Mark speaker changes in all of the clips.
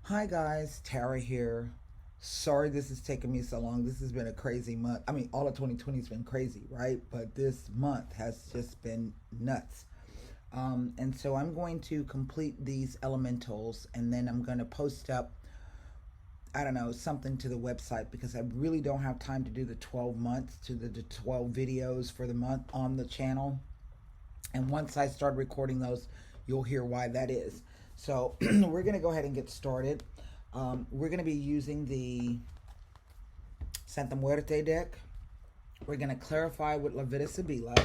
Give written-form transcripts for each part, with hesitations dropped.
Speaker 1: Hi guys, Tara here. Sorry this is taking me so long. This has been a crazy month. I mean, all of 2020 has been crazy, right? But this month has just been nuts. And so I'm going to complete these elementals and then I'm going to post up, I don't know, something to the website because I really don't have time to do the 12 months, to the 12 videos for the month on the channel. And once I start recording those, you'll hear why that is. So we're going to go ahead and get started. We're going to be using the Santa Muerte deck. We're going to clarify with La Vida Sibila.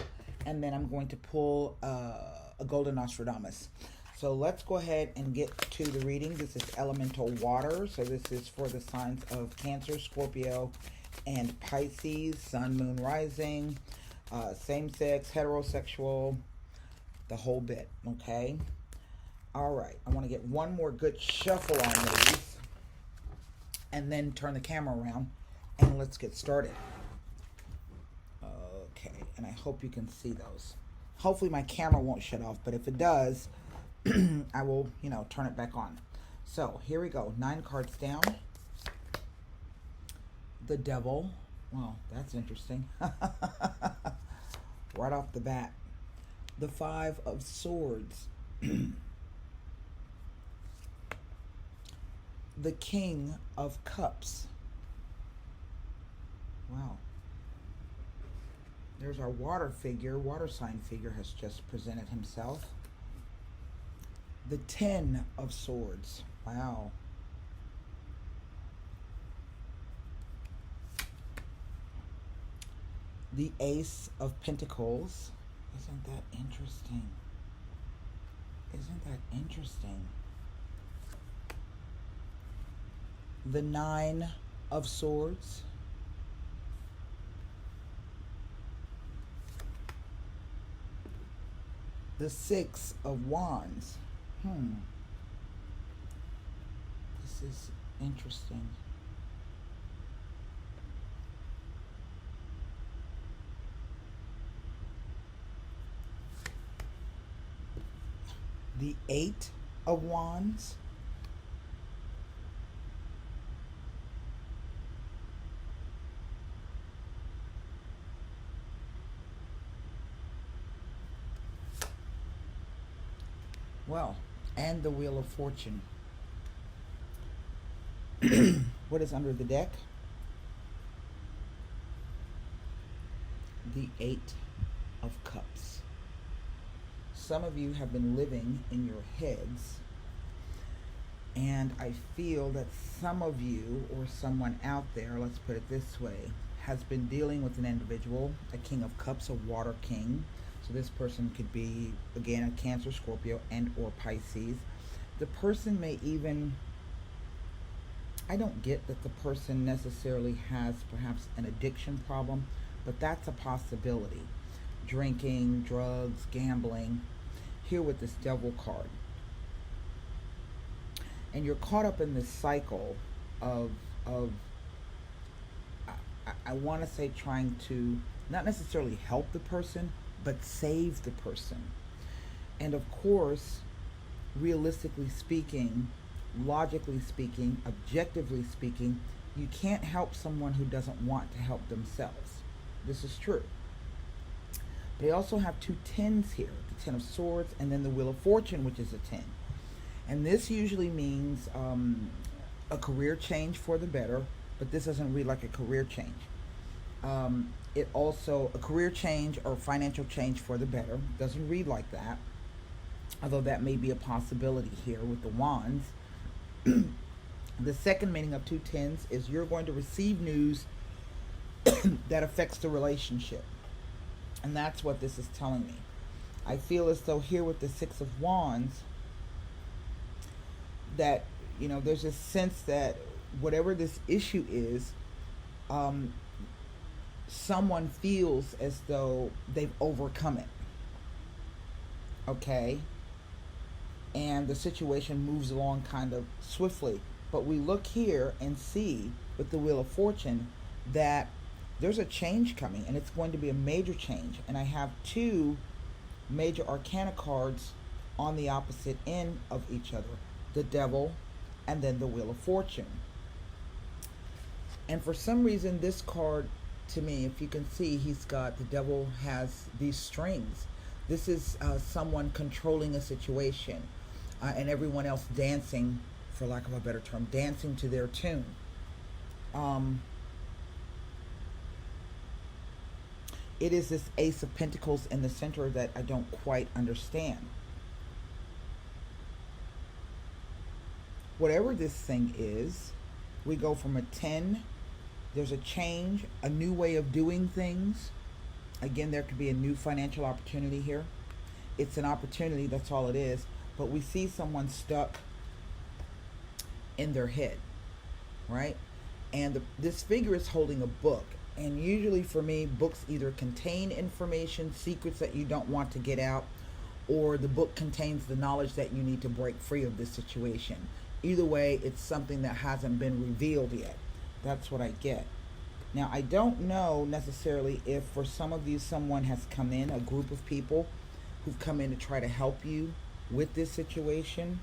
Speaker 1: And then I'm going to pull a Golden Nostradamus. So let's go ahead and get to the reading. This is elemental water. So this is for the signs of Cancer, Scorpio, and Pisces, Sun, Moon, Rising, same-sex, heterosexual, the whole bit, okay? All right, I want to get one more good shuffle on these and then turn the camera around and let's get started. Okay, and I hope you can see those. Hopefully my camera won't shut off, but if it does, I will, turn it back on. So here we go, 9 cards down. The Devil. Well, that's interesting. Right off the bat. The 5 of Swords. The King of Cups. Wow. There's our water sign figure has just presented himself. The 10 of Swords. Wow. The Ace of Pentacles. Isn't that interesting? Isn't that interesting? The 9 of Swords. The 6 of Wands. This is interesting. The 8 of Wands. Well, and the Wheel of Fortune. What is under the deck? The 8 of Cups. Some of you have been living in your heads, and I feel that some of you, or someone out there, let's put it this way, has been dealing with an individual, a King of Cups, a water king. So this person could be, again, a Cancer, Scorpio, and or Pisces. The person may even, I don't get that the person necessarily has perhaps an addiction problem, but that's a possibility. Drinking, drugs, gambling. Here with this Devil card. And you're caught up in this cycle of I want to say trying to not necessarily help the person, but save the person. And of course, realistically speaking, logically speaking, objectively speaking, you can't help someone who doesn't want to help themselves. This is true. They also have 2 tens here, the 10 of Swords and then the Wheel of Fortune, which is a 10. And this usually means a career change for the better, but this doesn't read like a career change. It also, a career change or financial change for the better, doesn't read like that, although that may be a possibility here with the Wands. The second meaning of 2 tens is you're going to receive news that affects the relationship. And that's what this is telling me. I feel as though here with the 6 of Wands, that, there's a sense that whatever this issue is, someone feels as though they've overcome it. Okay? And the situation moves along kind of swiftly. But we look here and see with the Wheel of Fortune that there's a change coming, and it's going to be a major change. And I have 2 major arcana cards on the opposite end of each other. The Devil and then the Wheel of Fortune. And for some reason, this card, to me, if you can see, he's got, the devil has these strings. This is someone controlling a situation, and everyone else dancing, for lack of a better term, dancing to their tune. It is this Ace of Pentacles in the center that I don't quite understand. Whatever this thing is, we go from a 10, there's a change, a new way of doing things. Again, there could be a new financial opportunity here. It's an opportunity, that's all it is. But we see someone stuck in their head, right? And this figure is holding a book. And usually for me, books either contain information, secrets that you don't want to get out, or the book contains the knowledge that you need to break free of this situation. Either way, it's something that hasn't been revealed yet. That's what I get. Now, I don't know necessarily if for some of you, someone has come in, a group of people who've come in to try to help you with this situation.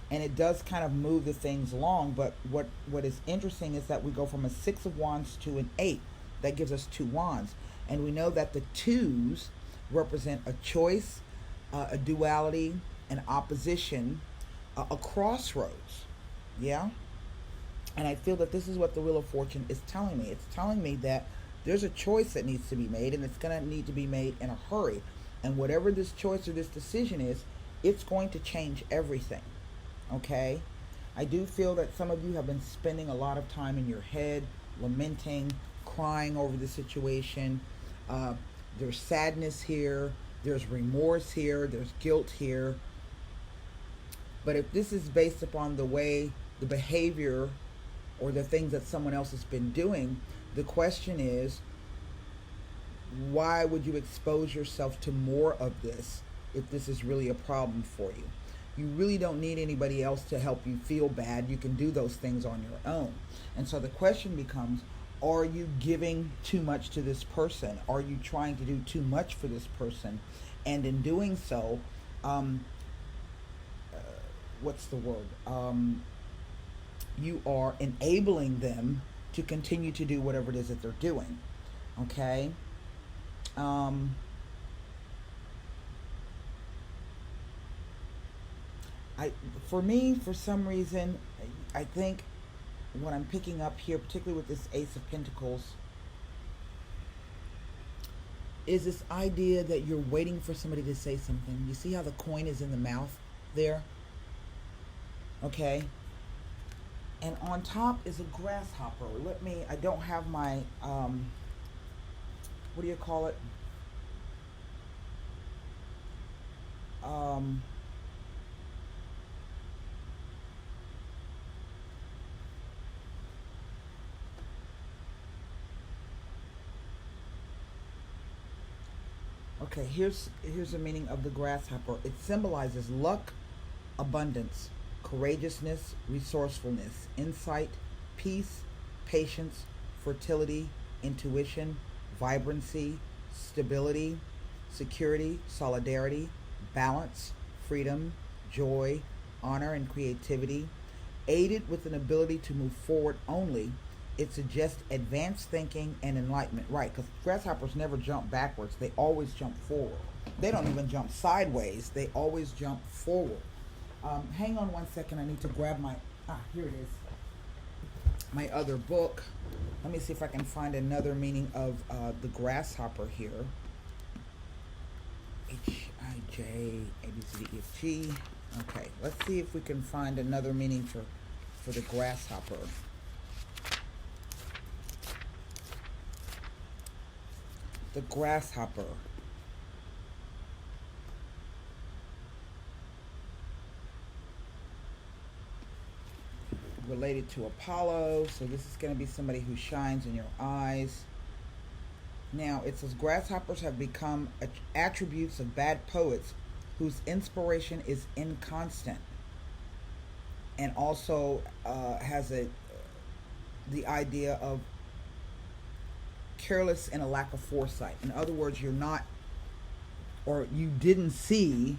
Speaker 1: And it does kind of move the things along, but what is interesting is that we go from a 6 of Wands to an 8. That gives us 2 wands. And we know that the 2s represent a choice, a duality, an opposition, a crossroads. Yeah? And I feel that this is what the Wheel of Fortune is telling me. It's telling me that there's a choice that needs to be made, and it's going to need to be made in a hurry. And whatever this choice or this decision is, it's going to change everything. Okay? I do feel that some of you have been spending a lot of time in your head, lamenting, crying over the situation. There's sadness here. There's remorse here. There's guilt here. But if this is based upon the way, the behavior, or the things that someone else has been doing, the question is, why would you expose yourself to more of this if this is really a problem for you? You really don't need anybody else to help you feel bad. You can do those things on your own. And so the question becomes, are you giving too much to this person? Are you trying to do too much for this person? And in doing so, what's the word? You are enabling them to continue to do whatever it is that they're doing. Okay? For me, for some reason, I think what I'm picking up here, particularly with this Ace of Pentacles, is this idea that you're waiting for somebody to say something. You see how the coin is in the mouth there? Okay? And on top is a grasshopper. I don't have my, what do you call it? Okay, here's the meaning of the grasshopper. It symbolizes luck, abundance, courageousness, resourcefulness, insight, peace, patience, fertility, intuition, vibrancy, stability, security, solidarity, balance, freedom, joy, honor, and creativity. Aided with an ability to move forward only, it suggests advanced thinking and enlightenment. Right, because grasshoppers never jump backwards. They always jump forward. They don't even jump sideways. They always jump forward. Hang on one second. I need to grab my, here it is. My other book. Let me see if I can find another meaning of the grasshopper here. H-I-J, A-B-C-D-E-F-G. Okay, let's see if we can find another meaning for the grasshopper. The grasshopper. Related to Apollo, so this is going to be somebody who shines in your eyes. Now, it says grasshoppers have become attributes of bad poets whose inspiration is inconstant, and also has the idea of careless and a lack of foresight. In other words, you're not, or you didn't see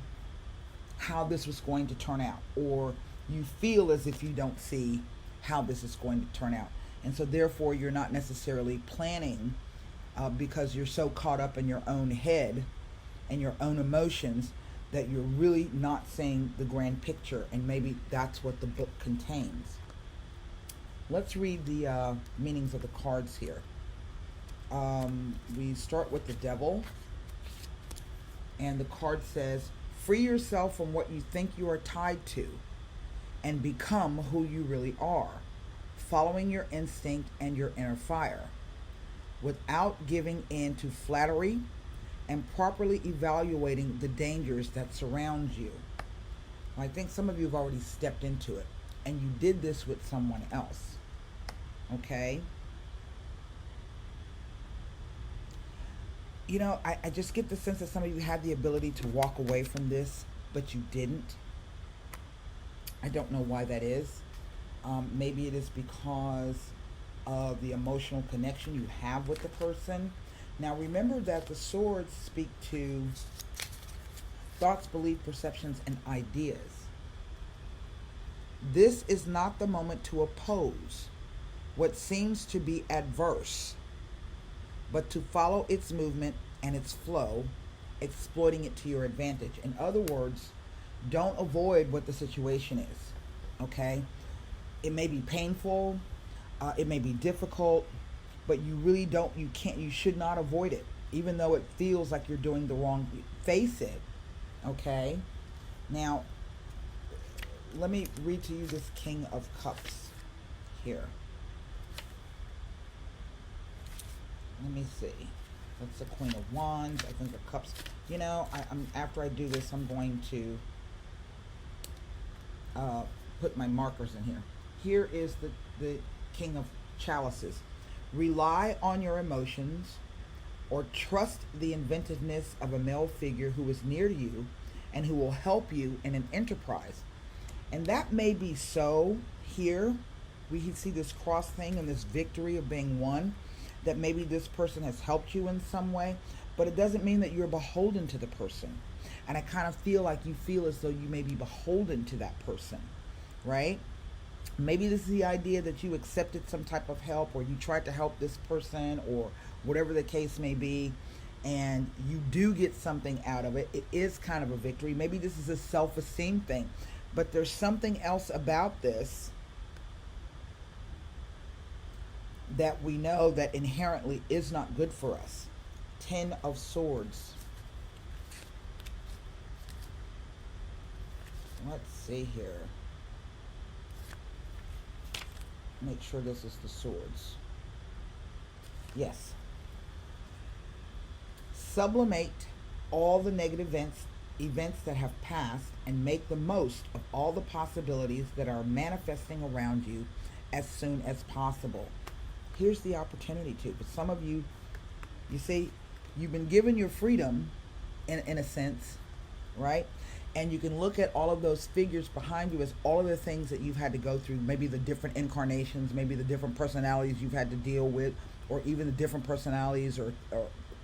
Speaker 1: how this was going to turn out, or you feel as if you don't see how this is going to turn out. And so, therefore, you're not necessarily planning because you're so caught up in your own head and your own emotions that you're really not seeing the grand picture. And maybe that's what the book contains. Let's read the meanings of the cards here. We start with the Devil. And the card says, free yourself from what you think you are tied to and become who you really are, following your instinct and your inner fire, without giving in to flattery and properly evaluating the dangers that surround you. I think some of you have already stepped into it, and you did this with someone else. Okay? You know, I just get the sense that some of you had the ability to walk away from this, but you didn't. I don't know why that is. Maybe it is because of the emotional connection you have with the person. Now, remember that the swords speak to thoughts, beliefs, perceptions, and ideas. This is not the moment to oppose what seems to be adverse, but to follow its movement and its flow, exploiting it to your advantage. In other words, don't avoid what the situation is, okay? It may be painful, it may be difficult, but you really don't, you should not avoid it, even though it feels like you're doing the wrong, face it, okay? Now, let me read to you this King of Cups here. Let me see. That's the Queen of Wands. I think the Cups. You know, I'm after I do this, I'm going to put my markers in here. Here is the King of Chalices. Rely on your emotions or trust the inventiveness of a male figure who is near to you and who will help you in an enterprise. And that may be so here. We see this cross thing and this victory of being one, that maybe this person has helped you in some way, but it doesn't mean that you're beholden to the person. And I kind of feel like you feel as though you may be beholden to that person, right? Maybe this is the idea that you accepted some type of help, or you tried to help this person, or whatever the case may be, and you do get something out of it. It is kind of a victory. Maybe this is a self-esteem thing, but there's something else about this that we know that inherently is not good for us. 10 of Swords. Let's see here. Make sure this is the Swords. Yes. Sublimate all the negative events that have passed and make the most of all the possibilities that are manifesting around you as soon as possible. Here's the opportunity to. But some of you, you see, you've been given your freedom in a sense, right? And you can look at all of those figures behind you as all of the things that you've had to go through, maybe the different incarnations, maybe the different personalities you've had to deal with, or even the different personalities or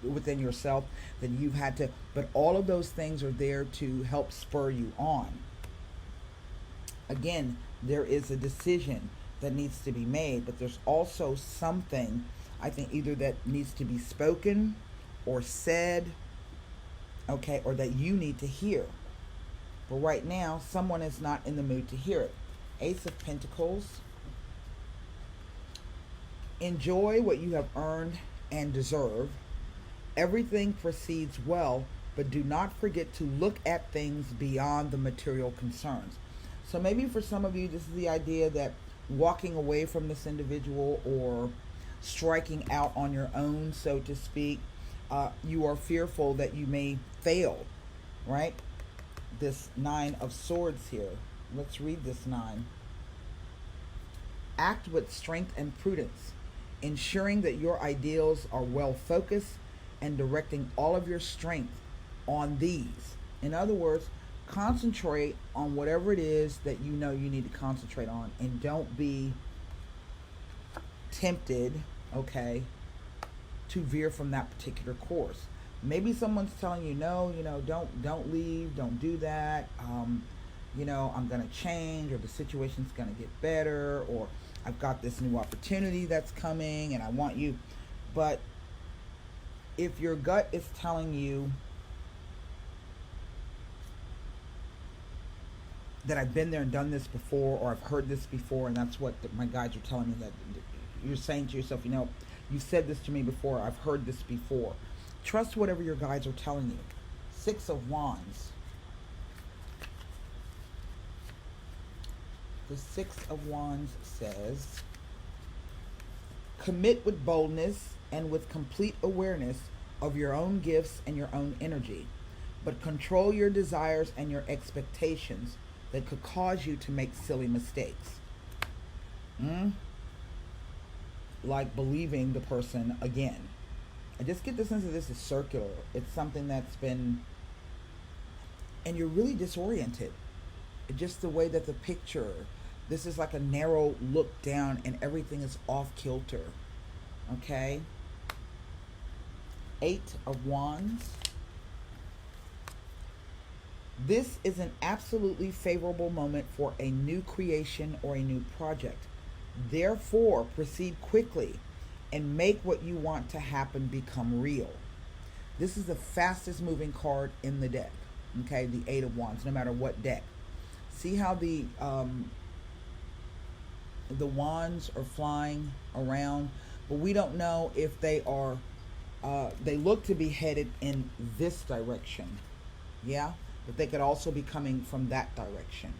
Speaker 1: within yourself that you've had to, but all of those things are there to help spur you on. Again, there is a decision that needs to be made, but there's also something, I think, either that needs to be spoken or said, okay, or that you need to hear. But right now, someone is not in the mood to hear it. Ace of Pentacles. Enjoy what you have earned and deserve. Everything proceeds well, but do not forget to look at things beyond the material concerns. So maybe for some of you, this is the idea that walking away from this individual or striking out on your own, so to speak, you are fearful that you may fail, right? This 9 of Swords here. Let's read this 9. Act with strength and prudence, ensuring that your ideals are well focused and directing all of your strength on these. In other words, concentrate on whatever it is that you know you need to concentrate on, and don't be tempted, okay, to veer from that particular course. Maybe someone's telling you, no, don't leave, don't do that. I'm going to change, or the situation's going to get better, or I've got this new opportunity that's coming and I want you. But if your gut is telling you that I've been there and done this before, or I've heard this before, and that's what my guides are telling me, that you're saying to yourself, you've said this to me before, I've heard this before. Trust whatever your guides are telling you. 6 of Wands. The 6 of Wands says, commit with boldness and with complete awareness of your own gifts and your own energy, but control your desires and your expectations that could cause you to make silly mistakes. Like believing the person again. I just get the sense that this is circular. It's something that's been, and you're really disoriented. Just the way that the picture, this is like a narrow look down and everything is off kilter. Okay? 8 of Wands. This is an absolutely favorable moment for a new creation or a new project. Therefore, proceed quickly and make what you want to happen become real. This is the fastest moving card in the deck. Okay, the 8 of Wands, no matter what deck. See how the wands are flying around, but we don't know if they are, they look to be headed in this direction. Yeah, but they could also be coming from that direction.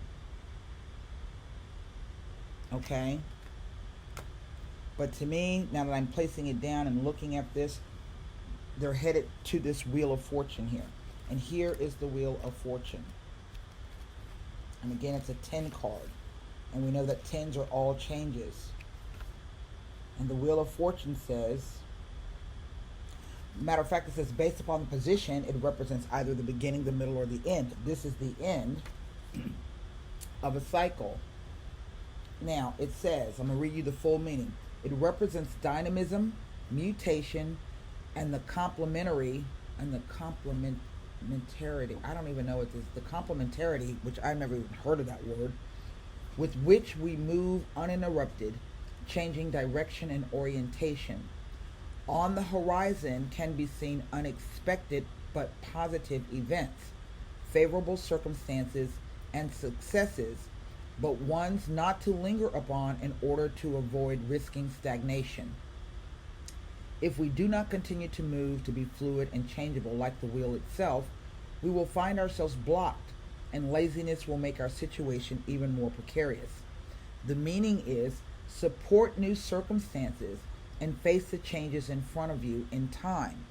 Speaker 1: Okay. But to me, now that I'm placing it down and looking at this, they're headed to this Wheel of Fortune here. And here is the Wheel of Fortune. And again, it's a 10 card. And we know that 10s are all changes. And the Wheel of Fortune says, matter of fact, it says based upon the position, it represents either the beginning, the middle, or the end. This is the end of a cycle. Now, it says, I'm going to read you the full meaning. It represents dynamism, mutation, and the complementarity. I don't even know what this is. The complementarity, which I've never even heard of that word, with which we move uninterrupted, changing direction and orientation. On the horizon can be seen unexpected but positive events, favorable circumstances, and successes, but ones not to linger upon in order to avoid risking stagnation. If we do not continue to move to be fluid and changeable like the wheel itself, we will find ourselves blocked, and laziness will make our situation even more precarious. The meaning is support new circumstances and face the changes in front of you in time,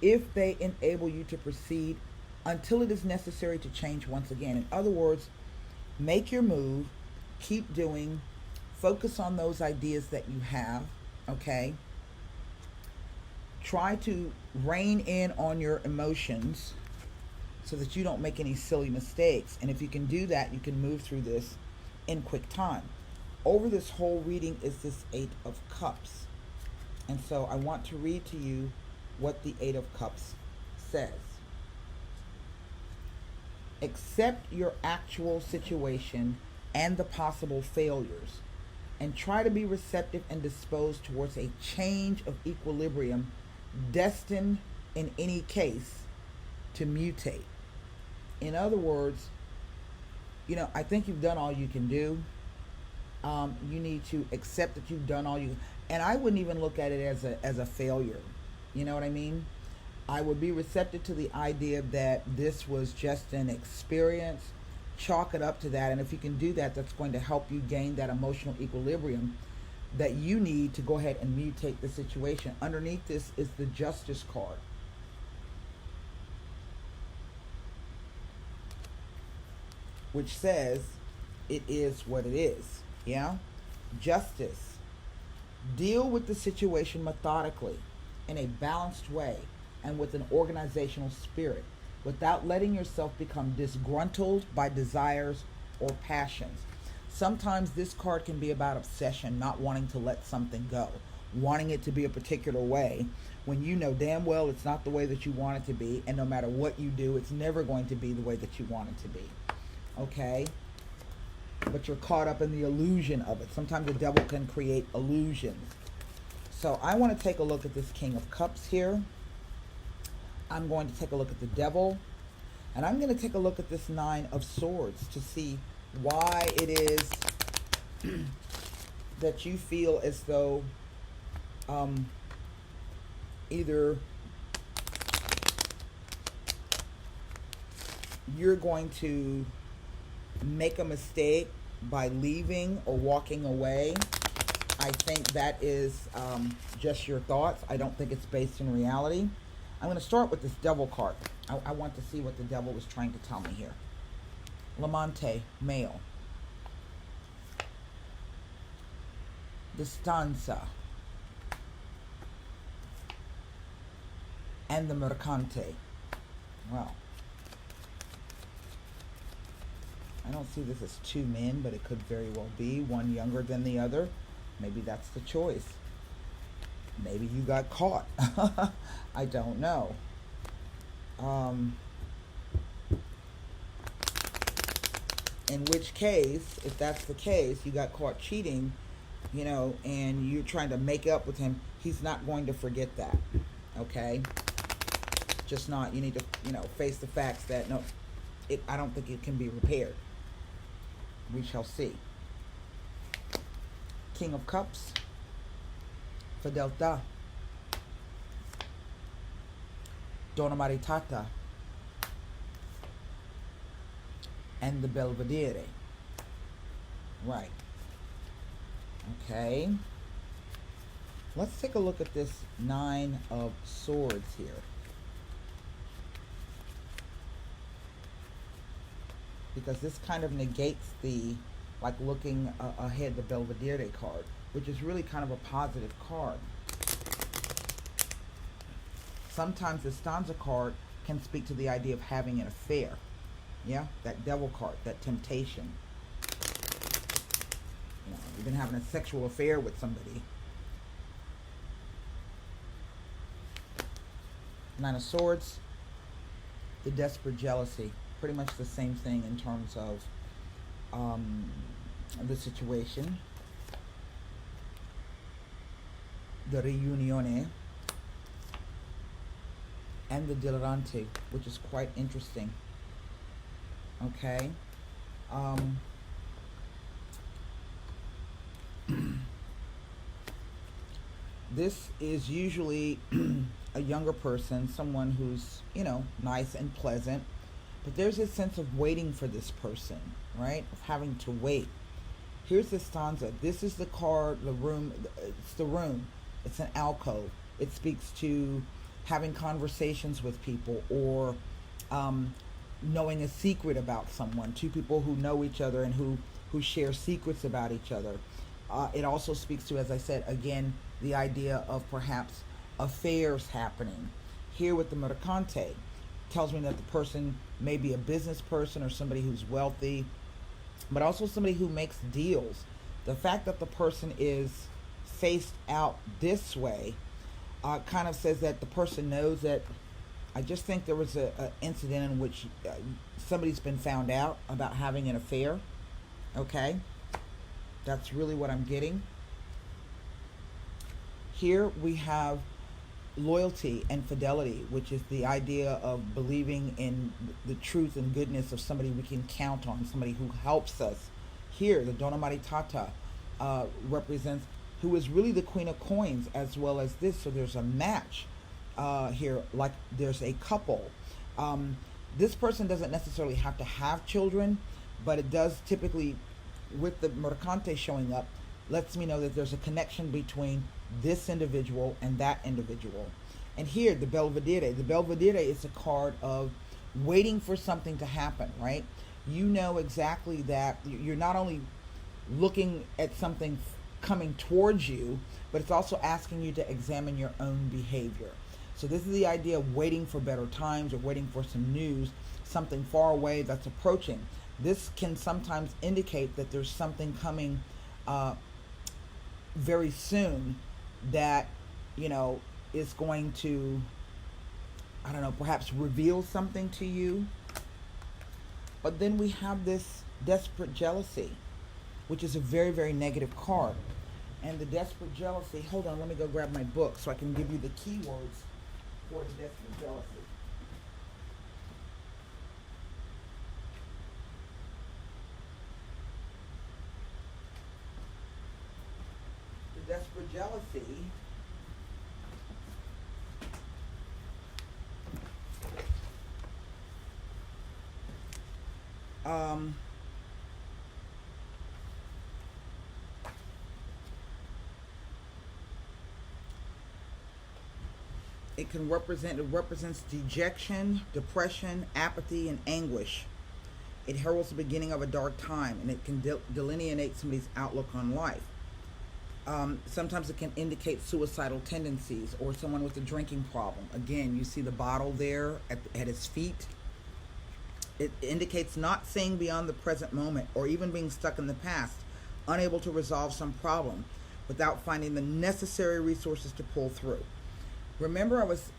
Speaker 1: if they enable you to proceed until it is necessary to change once again. In other words, make your move, keep doing, focus on those ideas that you have, okay? Try to rein in on your emotions so that you don't make any silly mistakes. And if you can do that, you can move through this in quick time. Over this whole reading is this 8 of Cups. And so I want to read to you what the 8 of Cups says. Accept your actual situation and the possible failures, and try to be receptive and disposed towards a change of equilibrium destined in any case to mutate. In other words, I think you've done all you can do. You need to accept that you've done all you, and I wouldn't even look at it as a failure. You know what I mean? I would be receptive to the idea that this was just an experience. Chalk it up to that, and if you can do that, that's going to help you gain that emotional equilibrium that you need to go ahead and mutate the situation. Underneath this is the Justice card. Which says, it is what it is. Yeah? Justice. Deal with the situation methodically, in a balanced way, and with an organizational spirit, without letting yourself become disgruntled by desires or passions. Sometimes this card can be about obsession, not wanting to let something go, wanting it to be a particular way, when you know damn well it's not the way that you want it to be, and no matter what you do, it's never going to be the way that you want it to be. Okay? but you're caught up in the illusion of it. Sometimes the devil can create illusions. So I want to take a look at this King of Cups here. I'm going to take a look at the devil. And I'm going to take a look at this Nine of Swords to see why it is that you feel as though either you're going to make a mistake by leaving or walking away. I think that is just your thoughts. I don't think it's based in reality. I'm going to start with this devil card. I want to see what the devil was trying to tell me here. Lamante, male. Distanza. And the Mercante. Well, I don't see this as two men, but it could very well be one younger than the other. Maybe that's the choice. Maybe you got caught. I don't know. In which case, if that's the case, you got caught cheating, you know, and you're trying to make up with him, he's not going to forget that. Okay? Just not, you need to, you know, face the facts that, no, I don't think it can be repaired. We shall see. King of Cups. Fedeltà. Donna Maritata. And the Belvedere. Right. Okay. Let's take a look at this Nine of Swords here. Because this kind of negates the, like looking ahead, the Belvedere card, which is really kind of a positive card. Sometimes the stanza card can speak to the idea of having an affair. Yeah, that devil card, that temptation. You know, you've been having a sexual affair with somebody. Nine of Swords, the desperate jealousy. Pretty much the same thing in terms of the situation. The Riunione. And the Dilerante, which is quite interesting. Okay. This is usually a younger person, someone who's, you know, nice and pleasant. But there's a sense of waiting for this person, right? Of having to wait. Here's the stanza. This is the card, the room. It's the room. It's an alcove. It speaks to having conversations with people, or knowing a secret about someone. Two people who know each other and who share secrets about each other. It also speaks to, as I said, again, the idea of perhaps affairs happening. Here with the Mercante, tells me that the person may be a business person or somebody who's wealthy, but also somebody who makes deals. The fact that the person is faced out this way kind of says that the person knows that. I just think there was an incident in which somebody's been found out about having an affair. Okay? That's really what I'm getting. Here we have loyalty and fidelity, which is the idea of believing in the truth and goodness of somebody we can count on, somebody who helps us. Here, the Donna Maritata represents who is really the Queen of Coins as well as this. So there's a match here, like there's a couple. This person doesn't necessarily have to have children, but it does typically, with the Mercante showing up, lets me know that there's a connection between this individual and that individual. And here, the Belvedere. The Belvedere is a card of waiting for something to happen, right? You know exactly that you're not only looking at something coming towards you, but it's also asking you to examine your own behavior. So this is the idea of waiting for better times or waiting for some news, something far away that's approaching. This can sometimes indicate that there's something coming very soon that, you know, is going to, I don't know, perhaps reveal something to you. But then we have this desperate jealousy. which is a very, very negative card. And the desperate jealousy, hold on, let me go grab my book so I can give you the keywords for the desperate jealousy. The desperate jealousy it represents dejection, depression, apathy, and anguish. It heralds the beginning of a dark time, and it can delineate somebody's outlook on life. Sometimes it can indicate suicidal tendencies or someone with a drinking problem. Again, you see the bottle there at his feet. It indicates not seeing beyond the present moment or even being stuck in the past, unable to resolve some problem without finding the necessary resources to pull through. Remember, I was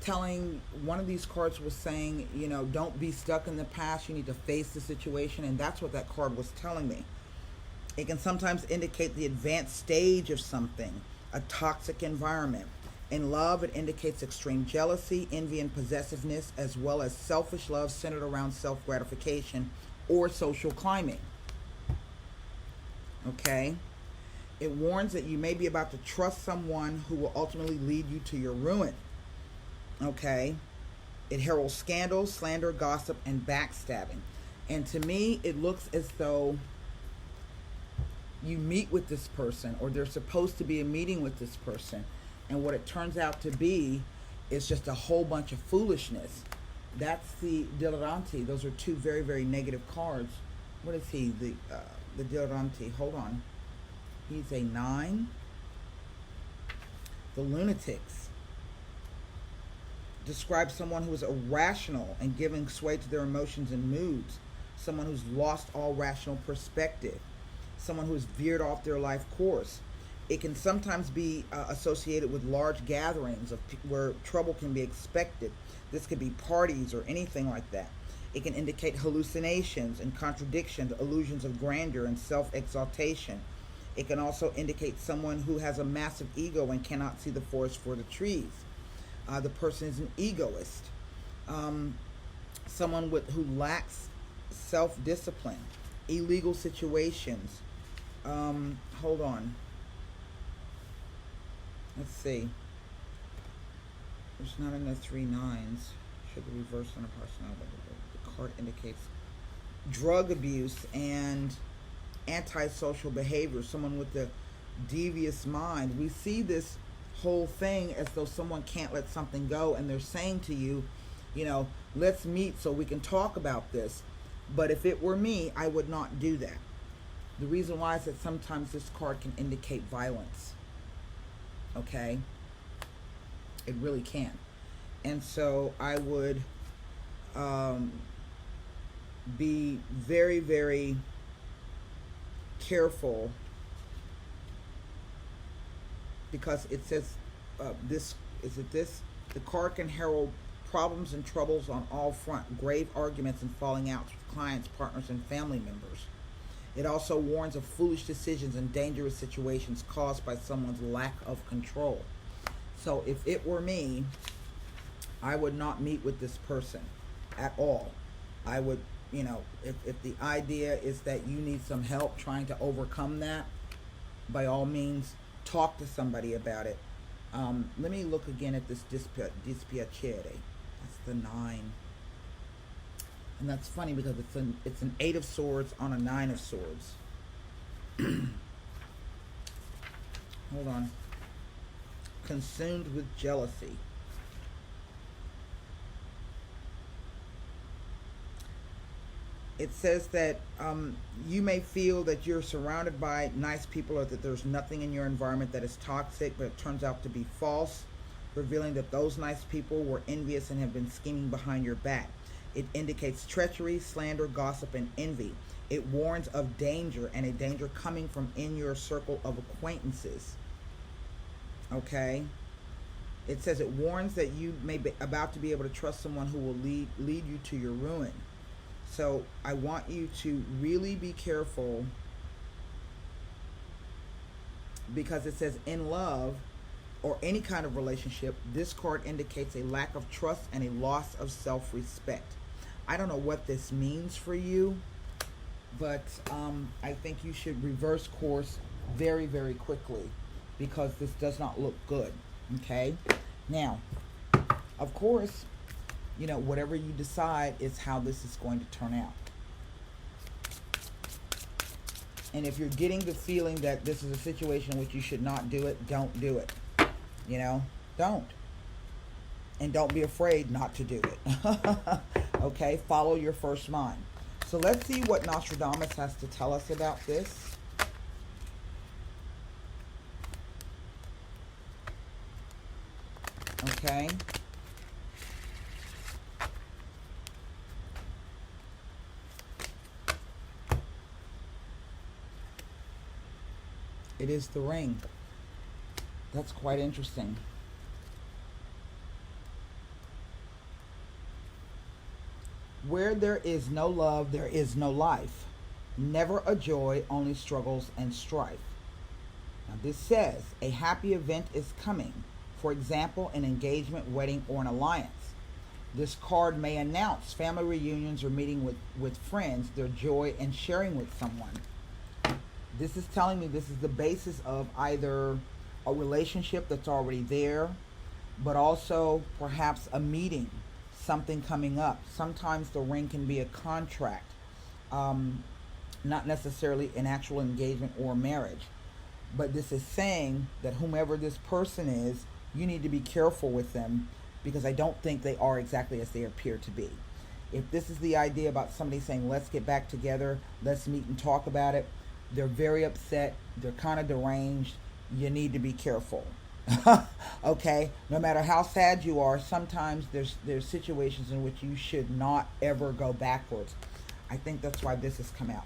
Speaker 1: telling, one of these cards was saying, don't be stuck in the past. You need to face the situation, and that's what that card was telling me. It can sometimes indicate the advanced stage of something, a toxic environment. In love, it indicates extreme jealousy, envy, and possessiveness, as well as selfish love centered around self-gratification or social climbing. Okay? It warns that you may be about to trust someone who will ultimately lead you to your ruin. Okay? It heralds scandal, slander, gossip, and backstabbing. And to me, it looks as though you meet with this person, or there's supposed to be a meeting with this person, and what it turns out to be is just a whole bunch of foolishness. That's the dilettante. Those are two very, very negative cards. What is he? The dilettante. Hold on. He's a 9. The lunatics describe someone who is irrational and giving sway to their emotions and moods. Someone who's lost all rational perspective. Someone who's veered off their life course. It can sometimes be associated with large gatherings where trouble can be expected. This could be parties or anything like that. It can indicate hallucinations and contradictions, illusions of grandeur and self-exaltation. It can also indicate someone who has a massive ego and cannot see the forest for the trees. The person is an egoist. Someone who lacks self-discipline. Illegal situations. Hold on. Let's see. There's not enough 3 9s. Should the reverse on a personality. The card indicates drug abuse and antisocial behavior. Someone with a devious mind. We see this whole thing as though someone can't let something go, and they're saying to you, let's meet so we can talk about this. But if it were me, I would not do that. The reason why is that sometimes this card can indicate violence. Okay? It really can. And so I would be very, very careful, because it says the card can herald problems and troubles on all fronts, grave arguments and falling outs with clients, partners, and family members. It also warns of foolish decisions and dangerous situations caused by someone's lack of control. So if it were me, I would not meet with this person at all. I would, if the idea is that you need some help trying to overcome that, by all means, talk to somebody about it. Let me look again at this dispiacere. That's the 9. And that's funny because it's an 8 of swords on a 9 of swords. Hold on. Consumed with jealousy. It says that you may feel that you're surrounded by nice people, or that there's nothing in your environment that is toxic, but it turns out to be false, revealing that those nice people were envious and have been scheming behind your back. It indicates treachery, slander, gossip, and envy. It warns of danger, and a danger coming from in your circle of acquaintances. Okay? It says it warns that you may be about to be able to trust someone who will lead you to your ruin. So I want you to really be careful because it says in love or any kind of relationship, this card indicates a lack of trust and a loss of self-respect. I don't know what this means for you, but I think you should reverse course very, very quickly, because this does not look good. Okay? Now, of course, you know, whatever you decide is how this is going to turn out. And if you're getting the feeling that this is a situation in which you should not do it, don't do it. You know, don't. And don't be afraid not to do it. Okay? Follow your first mind. So let's see what Nostradamus has to tell us about this. Okay? It is the ring. That's quite interesting. Where there is no love, there is no life. Never a joy, only struggles and strife. Now this says a happy event is coming. For example, an engagement, wedding, or an alliance. This card may announce family reunions or meeting with friends, their joy and sharing with someone. This is telling me this is the basis of either a relationship that's already there, but also perhaps a meeting, something coming up. Sometimes the ring can be a contract, not necessarily an actual engagement or marriage. But this is saying that whomever this person is, you need to be careful with them, because I don't think they are exactly as they appear to be. If this is the idea about somebody saying, let's get back together, let's meet and talk about it, they're very upset, they're kind of deranged, you need to be careful. Okay? No matter how sad you are, sometimes there's situations in which you should not ever go backwards. I think that's why this has come out.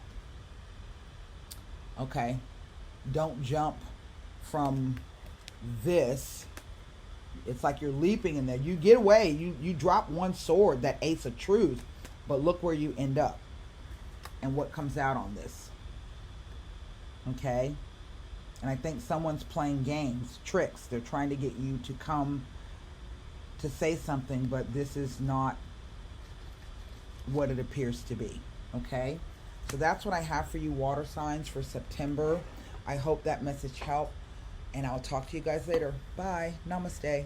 Speaker 1: Okay? Don't jump from this. It's like you're leaping in there. You get away, you drop one sword, that Ace of Truth, but look where you end up and what comes out on this. Okay? And I think someone's playing games, tricks. They're trying to get you to come to say something, but this is not what it appears to be. Okay? So that's what I have for you, water signs, for September. I hope that message helped, and I'll talk to you guys later. Bye. Namaste.